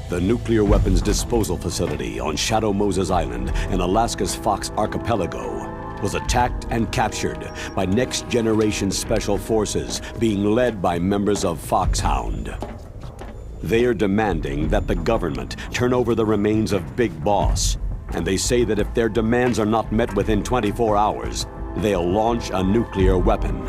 The nuclear weapons disposal facility on Shadow Moses Island in Alaska's Fox Archipelago was attacked and captured by next-generation special forces being led by members of Foxhound. They are demanding that the government turn over the remains of Big Boss, and they say that if their demands are not met within 24 hours, they'll launch a nuclear weapon.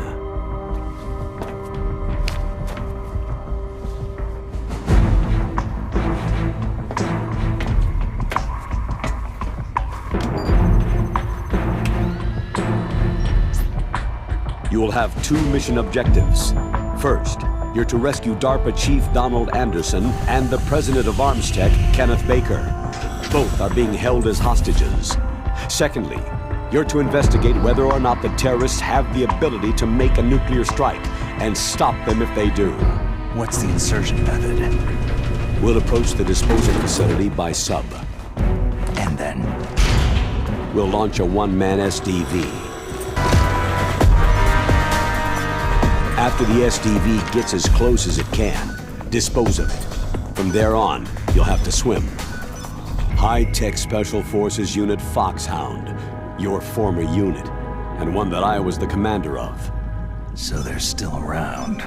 You will have two mission objectives. First, you're to rescue DARPA Chief Donald Anderson and the President of Armstech, Kenneth Baker. Both are being held as hostages. Secondly, you're to investigate whether or not the terrorists have the ability to make a nuclear strike and stop them if they do. What's the insertion method? We'll approach the disposal facility by sub. And then? We'll launch a one-man SDV. After the SDV gets as close as it can, dispose of it. From there on, you'll have to swim. High-Tech Special Forces Unit Foxhound, your former unit, and one that I was the commander of. So they're still around.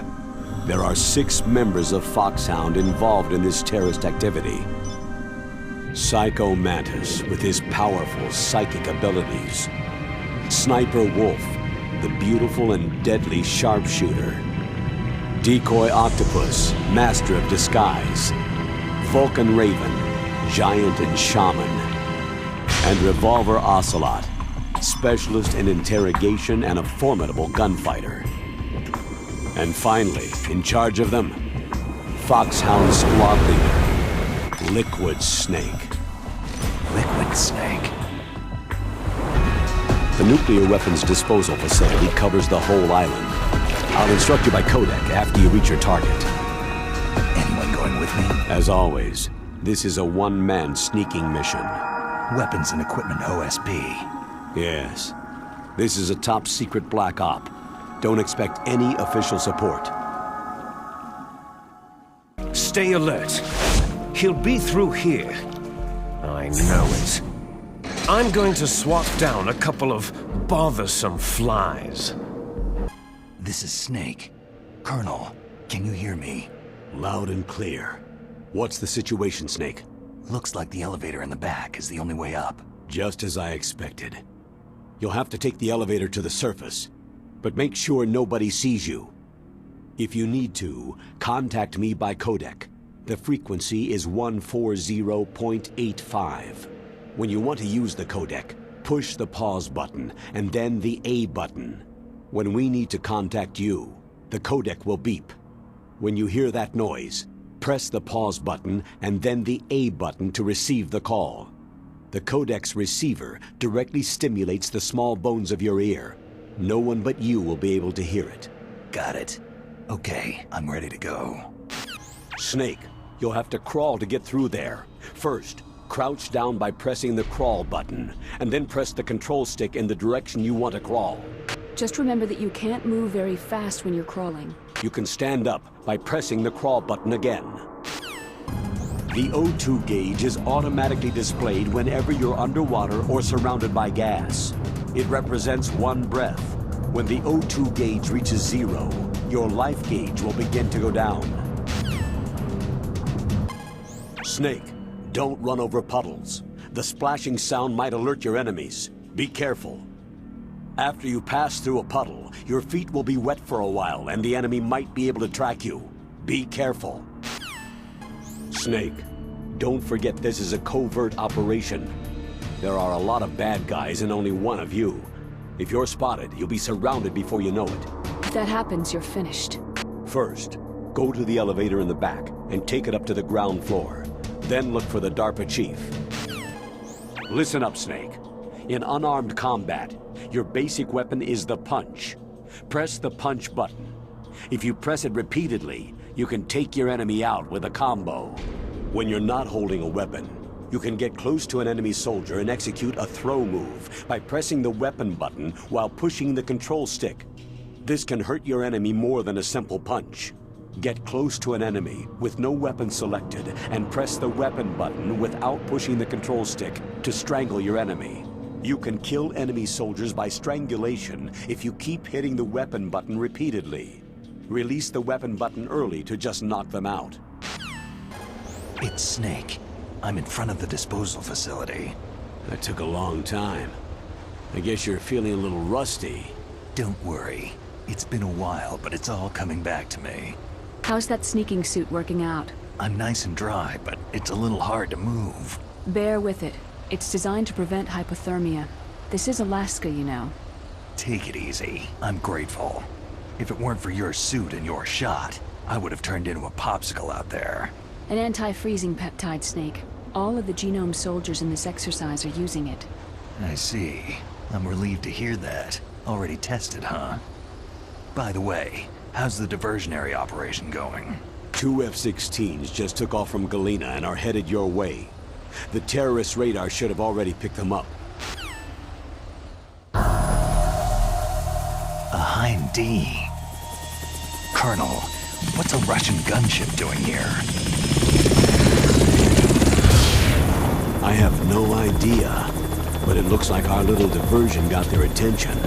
There are 6 members of Foxhound involved in this terrorist activity. Psycho Mantis, with his powerful psychic abilities. Sniper Wolf, the beautiful and deadly sharpshooter. Decoy Octopus, master of disguise. Vulcan Raven, giant and shaman. And Revolver Ocelot, specialist in interrogation and a formidable gunfighter. And finally, in charge of them, Foxhound Squad Leader, Liquid Snake. Liquid Snake? The nuclear weapons disposal facility covers the whole island. I'll instruct you by Codec after you reach your target. Anyone going with me? As always, this is a one-man sneaking mission. Weapons and equipment OSP. Yes. This is a top-secret black op. Don't expect any official support. Stay alert. He'll be through here. I know it. I'm going to swat down a couple of bothersome flies. This is Snake. Colonel, can you hear me? Loud and clear. What's the situation, Snake? Looks like the elevator in the back is the only way up. Just as I expected. You'll have to take the elevator to the surface, but make sure nobody sees you. If you need to, contact me by Codec. The frequency is 140.85. When you want to use the codec, push the pause button and then the A button. When we need to contact you, the codec will beep. When you hear that noise, press the pause button and then the A button to receive the call. The codec's receiver directly stimulates the small bones of your ear. No one but you will be able to hear it. Got it. Okay, I'm ready to go. Snake, you'll have to crawl to get through there. First, crouch down by pressing the crawl button, and then press the control stick in the direction you want to crawl. Just remember that you can't move very fast when you're crawling. You can stand up by pressing the crawl button again. The O2 gauge is automatically displayed whenever you're underwater or surrounded by gas. It represents 1 breath. When the O2 gauge reaches 0, your life gauge will begin to go down. Snake, don't run over puddles. The splashing sound might alert your enemies. Be careful. After you pass through a puddle, your feet will be wet for a while and the enemy might be able to track you. Be careful. Snake, don't forget this is a covert operation. There are a lot of bad guys and only one of you. If you're spotted, you'll be surrounded before you know it. If that happens, you're finished. First, go to the elevator in the back and take it up to the ground floor. Then look for the DARPA chief. Listen up, Snake. In unarmed combat, your basic weapon is the punch. Press the punch button. If you press it repeatedly, you can take your enemy out with a combo. When you're not holding a weapon, you can get close to an enemy soldier and execute a throw move by pressing the weapon button while pushing the control stick. This can hurt your enemy more than a simple punch. Get close to an enemy with no weapon selected and press the weapon button without pushing the control stick to strangle your enemy. You can kill enemy soldiers by strangulation if you keep hitting the weapon button repeatedly. Release the weapon button early to just knock them out. It's Snake. I'm in front of the disposal facility. That took a long time. I guess you're feeling a little rusty. Don't worry. It's been a while, but it's all coming back to me. How's that sneaking suit working out? I'm nice and dry, but it's a little hard to move. Bear with it. It's designed to prevent hypothermia. This is Alaska, you know. Take it easy. I'm grateful. If it weren't for your suit and your shot, I would have turned into a popsicle out there. An anti-freezing peptide, Snake. All of the genome soldiers in this exercise are using it. I see. I'm relieved to hear that. Already tested, huh? By the way, how's the diversionary operation going? 2 F-16s just took off from Galena and are headed your way. The terrorist radar should have already picked them up. A Hind D. Colonel, what's a Russian gunship doing here? I have no idea, but it looks like our little diversion got their attention.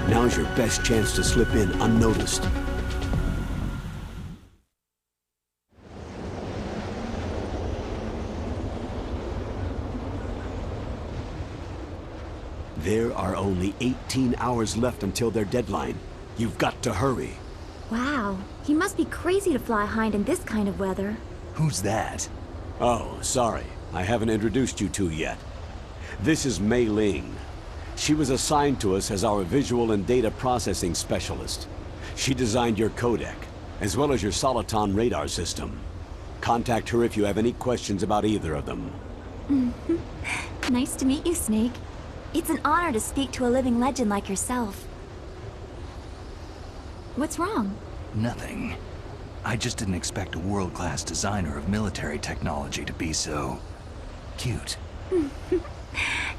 Now's your best chance to slip in unnoticed. There are only 18 hours left until their deadline. You've got to hurry. Wow, he must be crazy to fly Hind in this kind of weather. Who's that? Oh, sorry. I haven't introduced you two yet. This is Mei Ling. She was assigned to us as our visual and data processing specialist. She designed your codec, as well as your Soliton radar system. Contact her if you have any questions about either of them. Nice to meet you, Snake. It's an honor to speak to a living legend like yourself. What's wrong? Nothing. I just didn't expect a world-class designer of military technology to be so... cute.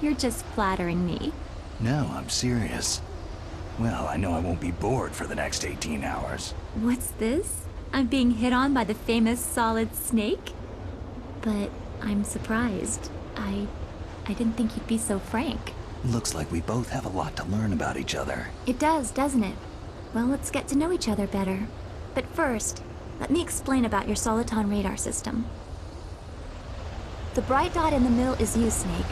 You're just flattering me. No, I'm serious. Well, I know I won't be bored for the next 18 hours. What's this? I'm being hit on by the famous Solid Snake? But I'm surprised. I didn't think you'd be so frank. Looks like we both have a lot to learn about each other. It does, doesn't it? Well, let's get to know each other better. But first, let me explain about your Soliton radar system. The bright dot in the middle is you, Snake.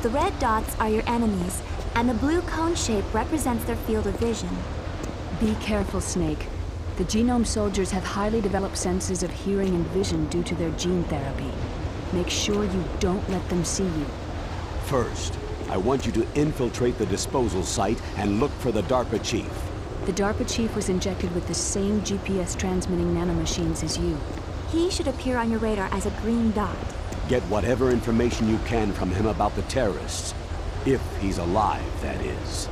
The red dots are your enemies, and the blue cone shape represents their field of vision. Be careful, Snake. The genome soldiers have highly developed senses of hearing and vision due to their gene therapy. Make sure you don't let them see you. First, I want you to infiltrate the disposal site and look for the DARPA chief. The DARPA chief was injected with the same GPS transmitting nanomachines as you. He should appear on your radar as a green dot. Get whatever information you can from him about the terrorists. If he's alive, that is.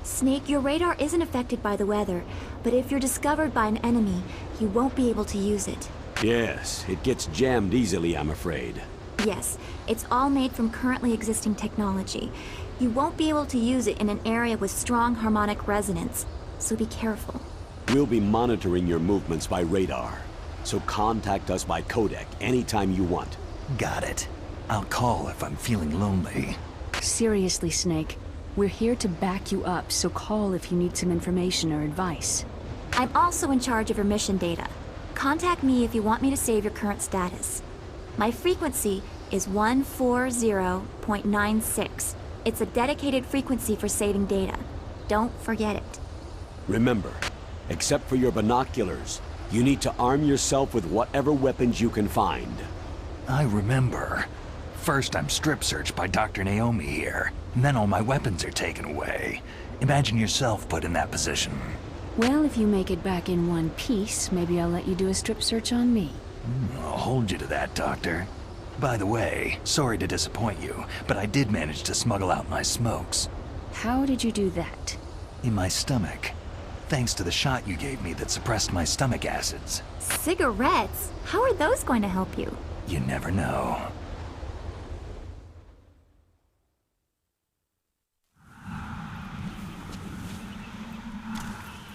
Snake, your radar isn't affected by the weather, but if you're discovered by an enemy, you won't be able to use it. Yes, it gets jammed easily, I'm afraid. Yes, it's all made from currently existing technology. You won't be able to use it in an area with strong harmonic resonance, so be careful. We'll be monitoring your movements by radar, so contact us by codec anytime you want. Got it. I'll call if I'm feeling lonely. Seriously, Snake. We're here to back you up, so call if you need some information or advice. I'm also in charge of your mission data. Contact me if you want me to save your current status. My frequency is 140.96. It's a dedicated frequency for saving data. Don't forget it. Remember, except for your binoculars, you need to arm yourself with whatever weapons you can find. I remember. First I'm strip searched by Dr. Naomi here, and then all my weapons are taken away. Imagine yourself put in that position. Well, if you make it back in one piece, maybe I'll let you do a strip search on me. I'll hold you to that, Doctor. By the way, sorry to disappoint you, but I did manage to smuggle out my smokes. How did you do that? In my stomach. Thanks to the shot you gave me that suppressed my stomach acids. Cigarettes? How are those going to help you? You never know.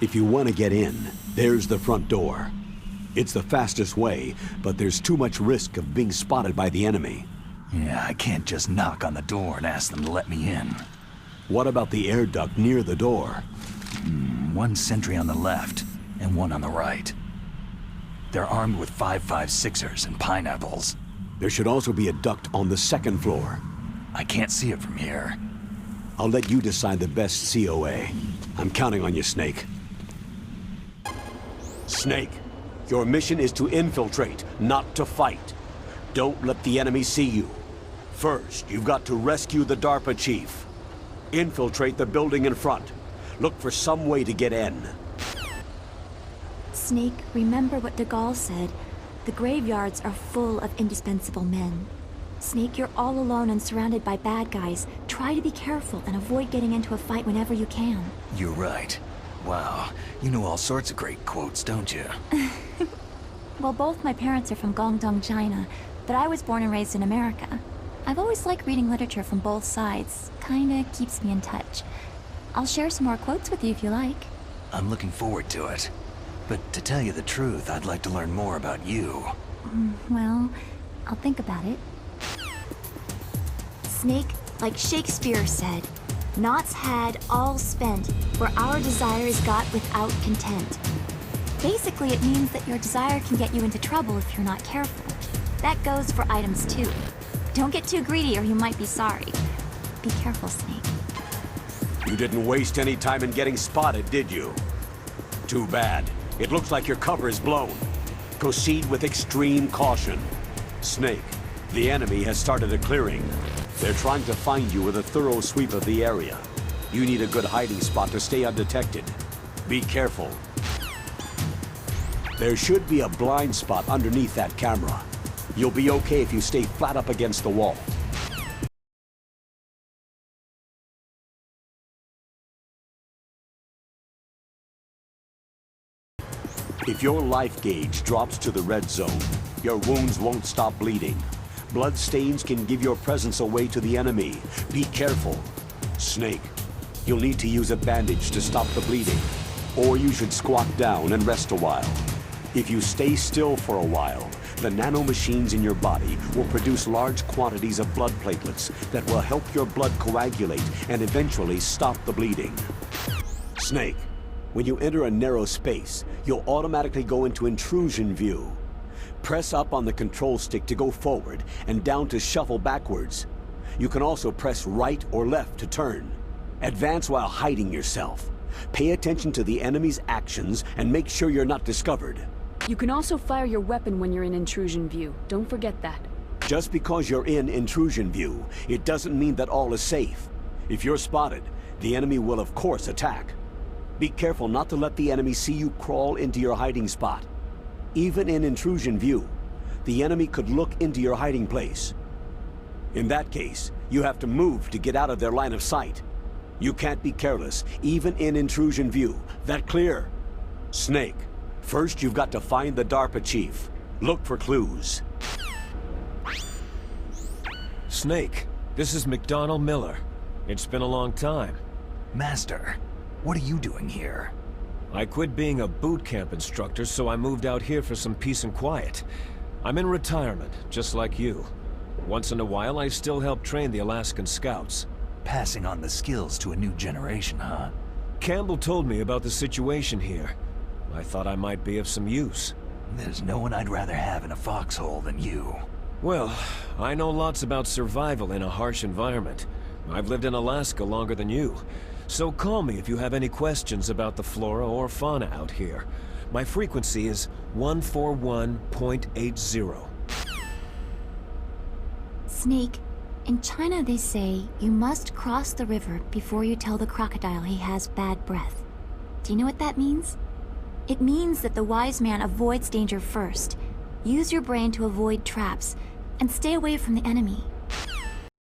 If you want to get in, there's the front door. It's the fastest way, but there's too much risk of being spotted by the enemy. Yeah, I can't just knock on the door and ask them to let me in. What about the air duct near the door? One sentry on the left, and one on the right. They're armed with 5.56ers and pineapples. There should also be a duct on the second floor. I can't see it from here. I'll let you decide the best COA. I'm counting on you, Snake. Snake, your mission is to infiltrate, not to fight. Don't let the enemy see you. First, you've got to rescue the DARPA chief. Infiltrate the building in front. Look for some way to get in. Snake, remember what de Gaulle said. The graveyards are full of indispensable men. Snake, you're all alone and surrounded by bad guys. Try to be careful and avoid getting into a fight whenever you can. You're right. Wow, you know all sorts of great quotes, don't you? Well, both my parents are from Guangdong, China, but I was born and raised in America. I've always liked reading literature from both sides. Kinda keeps me in touch. I'll share some more quotes with you if you like. I'm looking forward to it. But to tell you the truth, I'd like to learn more about you. Well, I'll think about it. Snake, like Shakespeare said, "Naught's had, all spent, where our desires got without content." Basically, it means that your desire can get you into trouble if you're not careful. That goes for items too. Don't get too greedy or you might be sorry. Be careful, Snake. You didn't waste any time in getting spotted, did you? Too bad. It looks like your cover is blown. Proceed with extreme caution. Snake, the enemy has started a clearing. They're trying to find you with a thorough sweep of the area. You need a good hiding spot to stay undetected. Be careful. There should be a blind spot underneath that camera. You'll be okay if you stay flat up against the wall. If your life gauge drops to the red zone, your wounds won't stop bleeding. Blood stains can give your presence away to the enemy. Be careful. Snake, you'll need to use a bandage to stop the bleeding. Or you should squat down and rest a while. If you stay still for a while, the nanomachines in your body will produce large quantities of blood platelets that will help your blood coagulate and eventually stop the bleeding. Snake, when you enter a narrow space, you'll automatically go into intrusion view. Press up on the control stick to go forward and down to shuffle backwards. You can also press right or left to turn. Advance while hiding yourself. Pay attention to the enemy's actions and make sure you're not discovered. You can also fire your weapon when you're in intrusion view. Don't forget that. Just because you're in intrusion view, it doesn't mean that all is safe. If you're spotted, the enemy will of course attack. Be careful not to let the enemy see you crawl into your hiding spot. Even in intrusion view, the enemy could look into your hiding place. In that case, you have to move to get out of their line of sight. You can't be careless, even in intrusion view. That clear? Snake, first you've got to find the DARPA chief. Look for clues. Snake, this is McDonald Miller. It's been a long time. Master, what are you doing here? I quit being a boot camp instructor, so I moved out here for some peace and quiet. I'm in retirement, just like you. Once in a while, I still help train the Alaskan Scouts. Passing on the skills to a new generation, huh? Campbell told me about the situation here. I thought I might be of some use. There's no one I'd rather have in a foxhole than you. Well, I know lots about survival in a harsh environment. I've lived in Alaska longer than you. So call me if you have any questions about the flora or fauna out here. My frequency is 141.80. Snake, in China they say you must cross the river before you tell the crocodile he has bad breath. Do you know what that means? It means that the wise man avoids danger first. Use your brain to avoid traps and stay away from the enemy.